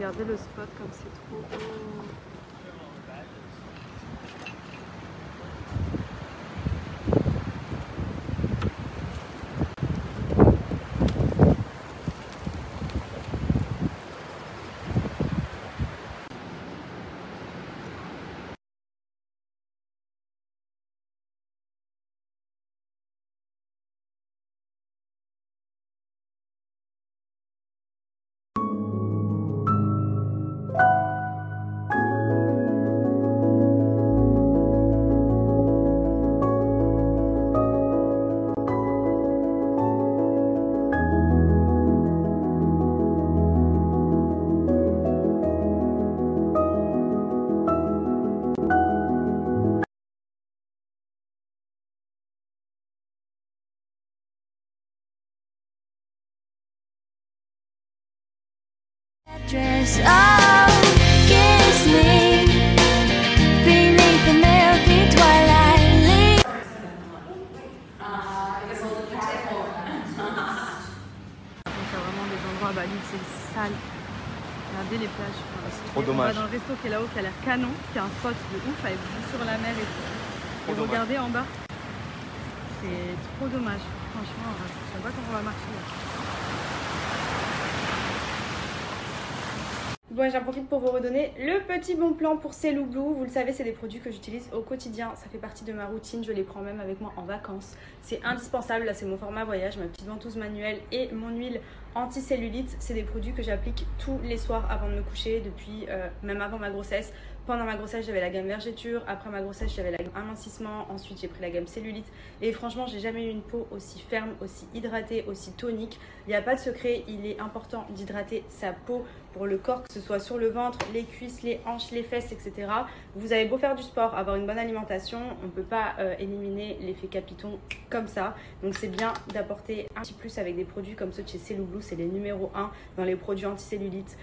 Regardez le spot comme c'est trop beau. Dress, oh, kiss me beneath the milky twilight. Donc il y a vraiment des endroits à Bali, c'est sale. Regardez les plages. C'est trop dommage. On va dans le resto qui est là-haut, qui a l'air canon, qui a un spot de ouf avec vue sur la mer et tout. Et regardez en bas. C'est trop dommage. Franchement, je sais pas comment on va marcher là. Bon, j'en profite pour vous redonner le petit bon plan pour Ceylou Blue. Vous le savez, c'est des produits que j'utilise au quotidien. Ça fait partie de ma routine. Je les prends même avec moi en vacances. C'est indispensable. Là, c'est mon format voyage, ma petite ventouse manuelle et mon huile anti-cellulite. C'est des produits que j'applique tous les soirs avant de me coucher, depuis même avant ma grossesse. Pendant ma grossesse, j'avais la gamme vergéture. Après ma grossesse, j'avais la gamme amincissement. Ensuite, j'ai pris la gamme cellulite. Et franchement, j'ai jamais eu une peau aussi ferme, aussi hydratée, aussi tonique. Il n'y a pas de secret. Il est important d'hydrater sa peau pour le corps, que ce soit sur le ventre, les cuisses, les hanches, les fesses, etc. Vous avez beau faire du sport, avoir une bonne alimentation, on ne peut pas éliminer l'effet capiton comme ça. Donc c'est bien d'apporter un petit plus avec des produits comme ceux de chez Ceylou Blue. C'est les numéro 1 dans les produits anti-cellulite,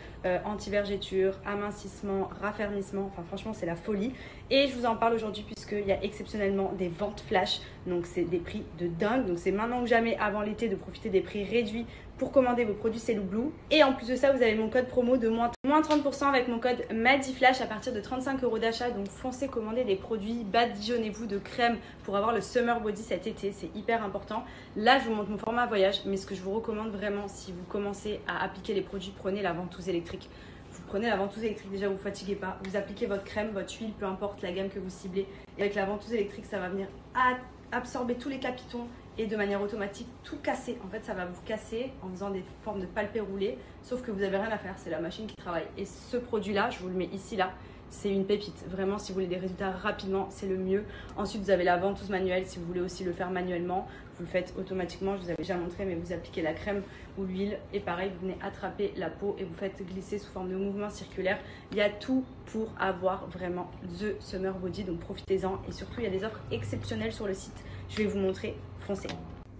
anti-vergéture, amincissement, raffermissement. Enfin franchement, c'est la folie. Et je vous en parle aujourd'hui puisqu'il y a exceptionnellement des ventes flash. Donc c'est des prix de dingue. Donc c'est maintenant ou jamais avant l'été de profiter des prix réduits pour commander vos produits Ceylou Blue. Et en plus de ça, vous avez mon code promo de moins 30% avec mon code MADIFLASH à partir de 35 € d'achat. Donc foncez commander des produits, badigeonnez-vous de crème pour avoir le summer body cet été. C'est hyper important. Là, je vous montre mon format voyage, mais ce que je vous recommande vraiment, si vous commencez à appliquer les produits, prenez la ventouse électrique. Vous prenez la ventouse électrique, déjà vous ne fatiguez pas. Vous appliquez votre crème, votre huile, peu importe la gamme que vous ciblez. Et avec la ventouse électrique, ça va venir absorber tous les capitons et de manière automatique tout casser. En fait, ça va vous casser en faisant des formes de palpés roulés, sauf que vous n'avez rien à faire, c'est la machine qui travaille. Et ce produit-là, je vous le mets ici, là, c'est une pépite. Vraiment, si vous voulez des résultats rapidement, c'est le mieux. Ensuite, vous avez la ventouse manuelle, si vous voulez aussi le faire manuellement. Vous le faites automatiquement, je vous avais déjà montré, mais vous appliquez la crème ou l'huile et pareil, vous venez attraper la peau et vous faites glisser sous forme de mouvement circulaire. Il y a tout pour avoir vraiment The Summer Body, donc profitez-en. Et surtout, il y a des offres exceptionnelles sur le site. Je vais vous montrer, foncez.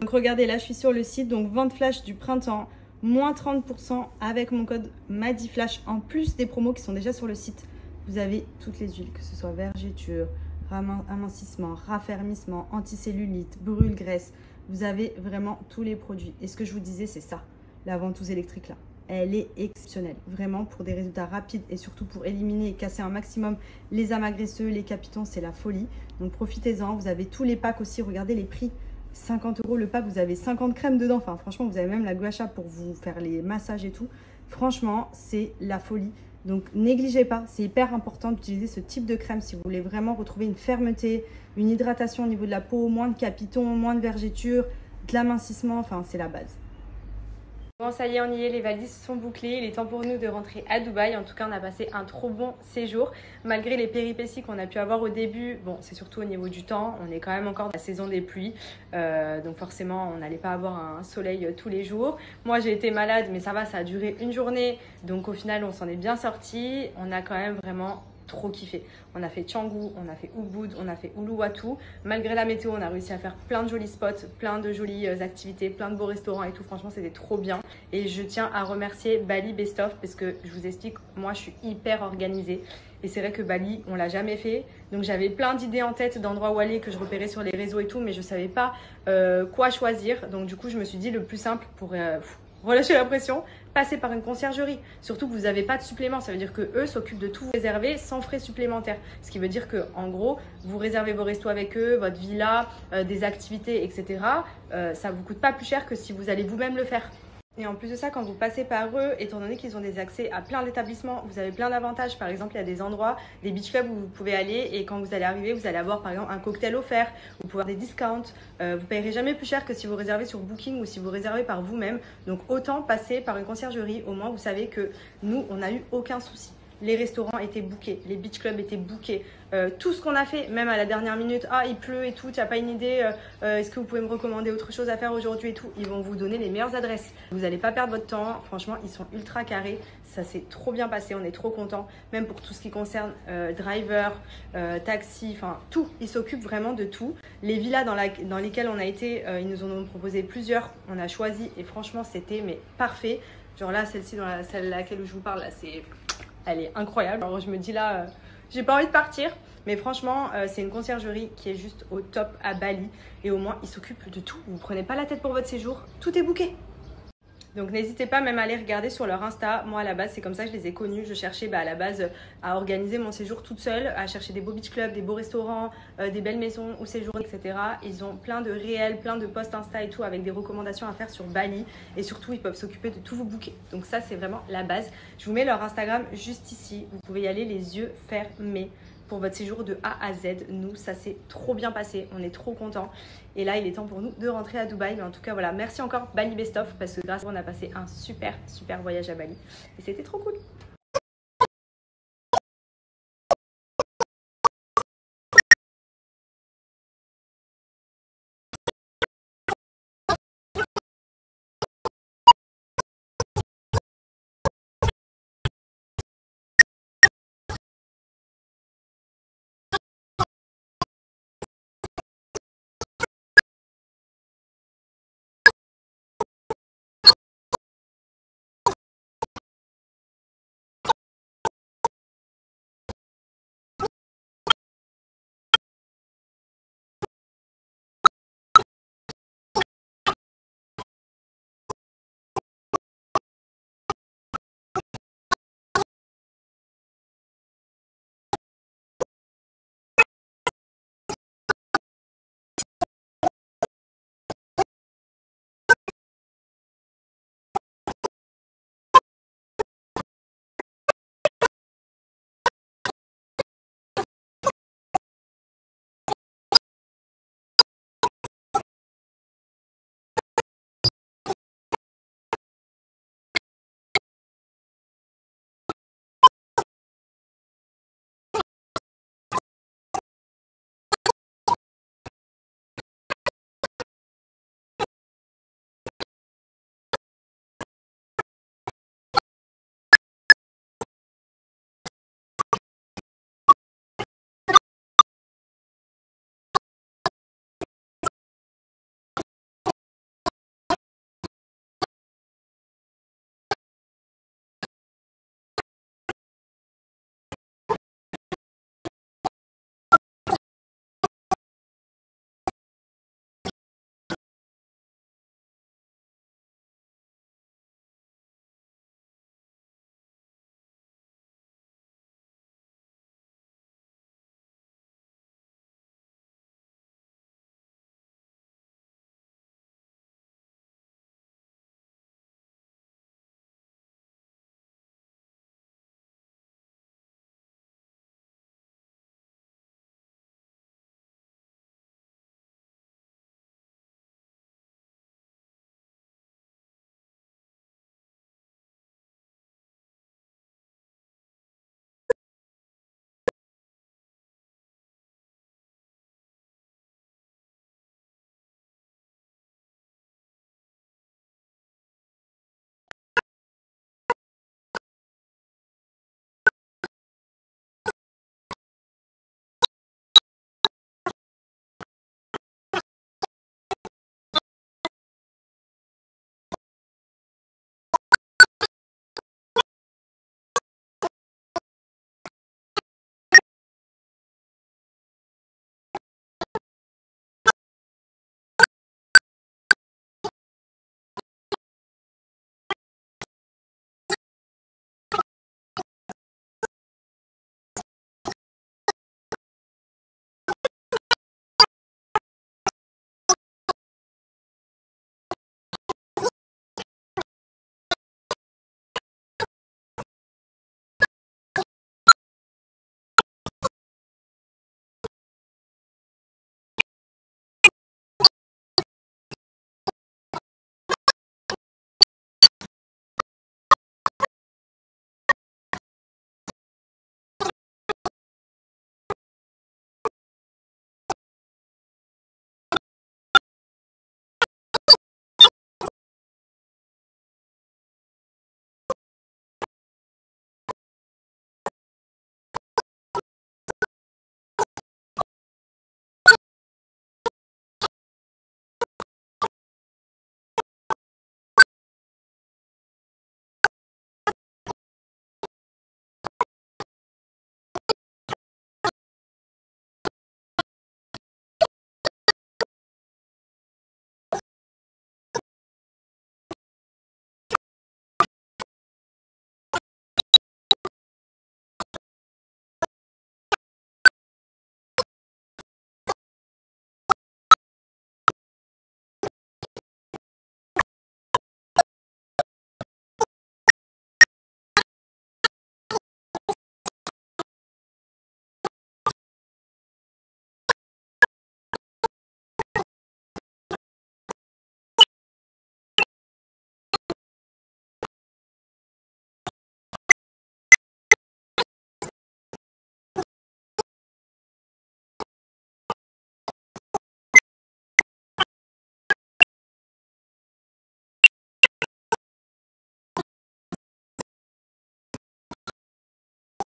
Donc regardez, là je suis sur le site, donc vente flash du printemps, moins 30% avec mon code MADIFLASH, en plus des promos qui sont déjà sur le site. Vous avez toutes les huiles, que ce soit vergéture, amincissement, raffermissement, anticellulite, brûle-graisse. Vous avez vraiment tous les produits. Et ce que je vous disais, c'est ça, la ventouse électrique là. Elle est exceptionnelle, vraiment pour des résultats rapides et surtout pour éliminer et casser un maximum les amas graisseux, les capitons, c'est la folie. Donc profitez-en, vous avez tous les packs aussi, regardez les prix. 50 € le pack, vous avez 50 crèmes dedans. Enfin, franchement, vous avez même la gua sha pour vous faire les massages et tout. Franchement, c'est la folie. Donc, négligez pas. C'est hyper important d'utiliser ce type de crème si vous voulez vraiment retrouver une fermeté, une hydratation au niveau de la peau, moins de capitons, moins de vergetures, de l'amincissement. Enfin, c'est la base. Bon, ça y est, on y est, les valises sont bouclées. Il est temps pour nous de rentrer à Dubaï. En tout cas, on a passé un trop bon séjour. Malgré les péripéties qu'on a pu avoir au début, bon, c'est surtout au niveau du temps. On est quand même encore dans la saison des pluies. Donc forcément, on n'allait pas avoir un soleil tous les jours. Moi, j'ai été malade, mais ça va, ça a duré une journée. Donc au final, on s'en est bien sorti. On a quand même vraiment trop kiffé. On a fait Canggu, on a fait Ubud, on a fait Uluwatu. Malgré la météo, on a réussi à faire plein de jolis spots, plein de jolies activités, plein de beaux restaurants et tout. Franchement, c'était trop bien. Et je tiens à remercier Bali Best of parce que je vous explique, moi, je suis hyper organisée. Et c'est vrai que Bali, on l'a jamais fait. Donc j'avais plein d'idées en tête d'endroits où aller que je repérais sur les réseaux et tout, mais je savais pas quoi choisir. Donc du coup, je me suis dit le plus simple pour relâchez la pression, passez par une conciergerie. Surtout que vous n'avez pas de supplément, ça veut dire que eux s'occupent de tout vous réserver sans frais supplémentaires. Ce qui veut dire que en gros, vous réservez vos restos avec eux, votre villa, des activités, etc. Ça vous coûte pas plus cher que si vous allez vous-même le faire. Et en plus de ça, quand vous passez par eux, étant donné qu'ils ont des accès à plein d'établissements, vous avez plein d'avantages. Par exemple, il y a des endroits, des beach clubs où vous pouvez aller et quand vous allez arriver, vous allez avoir par exemple un cocktail offert, vous pouvez avoir des discounts. Vous payerez jamais plus cher que si vous réservez sur Booking ou si vous réservez par vous-même. Donc autant passer par une conciergerie, au moins vous savez que nous, on n'a eu aucun souci. Les restaurants étaient bookés, les beach clubs étaient bookés. Tout ce qu'on a fait, même à la dernière minute, ah il pleut et tout, tu n'as pas une idée, est-ce que vous pouvez me recommander autre chose à faire aujourd'hui et tout. Ils vont vous donner les meilleures adresses. Vous n'allez pas perdre votre temps, franchement ils sont ultra carrés. Ça s'est trop bien passé, on est trop contents. Même pour tout ce qui concerne driver, taxi, enfin tout. Ils s'occupent vraiment de tout. Les villas dans lesquelles on a été, ils nous en ont proposé plusieurs. On a choisi et franchement c'était mais parfait. Genre là, celle-ci, celle à laquelle je vous parle, là c'est... Elle est incroyable. Alors je me dis là, j'ai pas envie de partir. Mais franchement, c'est une conciergerie qui est juste au top à Bali. Et au moins, ils s'occupent de tout. Vous ne prenez pas la tête pour votre séjour. Tout est booké. Donc n'hésitez pas même à aller regarder sur leur Insta. Moi à la base c'est comme ça que je les ai connus. Je cherchais à la base à organiser mon séjour toute seule, à chercher des beaux beach clubs, des beaux restaurants, des belles maisons où séjourner, etc. Ils ont plein de réels, plein de posts Insta et tout avec des recommandations à faire sur Bali. Et surtout ils peuvent s'occuper de tout vos bouquets. Donc ça c'est vraiment la base. Je vous mets leur Instagram juste ici. Vous pouvez y aller les yeux fermés. Pour votre séjour de A à Z. Nous, ça s'est trop bien passé, on est trop contents. Et là, il est temps pour nous de rentrer à Dubaï. Mais en tout cas, voilà, merci encore Bali Best Of parce que grâce à vous, on a passé un super voyage à Bali. Et c'était trop cool.